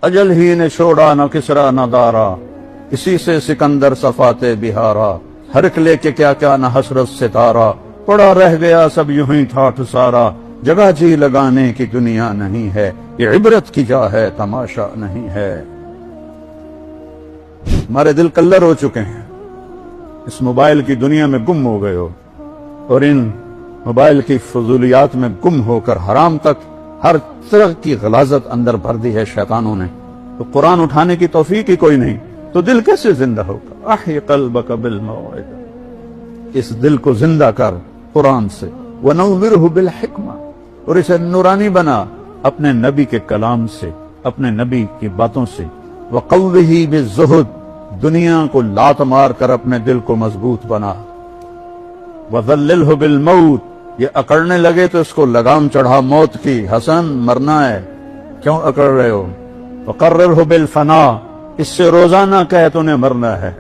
اجل ہی نے چھوڑا نہ کسرا نہ دارا، اسی سے سکندر صفاتے بہارا، ہر ایک لے کے کیا کیا نہ حسرت ستارہ، پڑا رہ گیا سب یوں ہی ٹھاٹھ سارا، جگہ جی لگانے کی دنیا نہیں ہے، یہ عبرت کی جا ہے تماشا نہیں ہے۔ ہمارے دل کلر ہو چکے ہیں، اس موبائل کی دنیا میں گم ہو گئے ہو، اور ان موبائل کی فضولیات میں گم ہو کر حرام تک ہر طرح کی غلاظت اندر بھر دی ہے شیطانوں نے، تو قرآن اٹھانے کی توفیق ہی کوئی نہیں، تو دل کیسے زندہ ہوگا؟ احی قلبک بالموعظہ، اس دل کو زندہ کر قرآن سے، ونورہ بالحکمہ، اور اسے نورانی بنا اپنے نبی کے کلام سے، اپنے نبی کی باتوں سے، وقوہ بالزہد، دنیا کو لات مار کر اپنے دل کو مضبوط بنا، وذللہ بالموت، یہ اکڑنے لگے تو اس کو لگام چڑھا موت کی، حسن مرنا ہے کیوں اکڑ رہے ہو؟ وقررہ بالفنا، اس سے روزانہ کہے تو نے مرنا ہے۔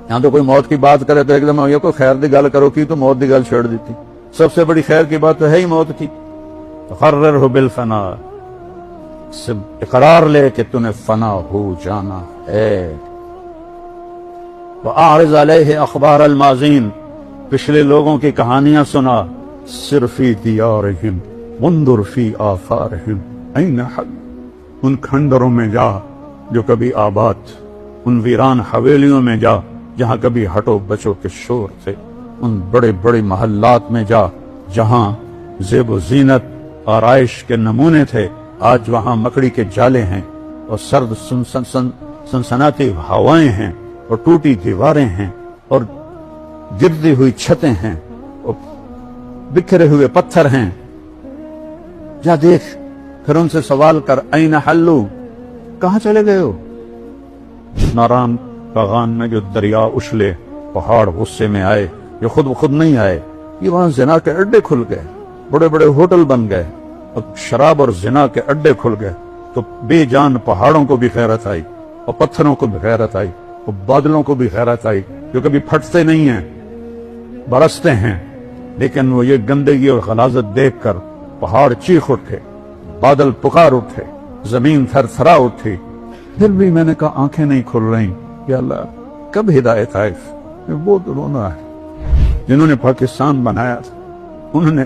یہاں تو کوئی موت کی بات کرے تو ایک دم یہ کوئی خیر دی گل کرو کی تو موت دی گل چھیڑ دیتی، سب سے بڑی خیر کی بات تو ہے ہی موت کی۔ وقررہ بالفنا، سے اقرار لے کہ تو نے فنا ہو جانا ہے۔ وَأَعْرِضْ عَلَيْهِ أَخْبَارَ الْمَاضِينَ، پچھلے لوگوں کی کہانیاں سنا، سِرْ فِي دِيَارِهِمْ وَانْظُرْ فِي آثَارِهِمْ أَيْنَ حَلُّوا، ان کھنڈروں میں جا جو کبھی آباد، ان ویران حویلیوں میں جا جہاں کبھی ہٹو بچو کے شور تھے، ان بڑے بڑے محلات میں جا جہاں زیب و زینت آرائش کے نمونے تھے، آج وہاں مکڑی کے جالے ہیں اور سرد سنسناتی ہوائیں ہیں اور ٹوٹی دیواریں ہیں اور گرتی ہوئی چھتیں ہیں اور بکھرے ہوئے پتھر ہیں۔ جا دیکھ، پھر ان سے سوال کر، این حلو، کہاں چلے گئے ہو؟ ناران باغان میں جو دریا اچھلے، پہاڑ غصے میں آئے، جو خود بخود نہیں آئے، یہ وہاں زنا کے اڈے کھل گئے، بڑے بڑے ہوٹل بن گئے، اور شراب اور زنا کے اڈے کھل گئے، تو بے جان پہاڑوں کو بھی غیرت آئی اور پتھروں کو بھی غیرت آئی اور بادلوں کو بھی غیرت آئی، جو کبھی پھٹتے نہیں ہیں، برستے ہیں، لیکن وہ یہ گندگی اور غلاظت دیکھ کر پہاڑ چیخ اٹھے، بادل پکار اٹھے، زمین تھر تھرا اٹھی۔ پھر بھی میں نے کہا آنکھیں نہیں کھل رہی، یا اللہ کب ہدایت آئے؟ وہ تو رونا ہے جنہوں نے پاکستان بنایا تھا، انہوں نے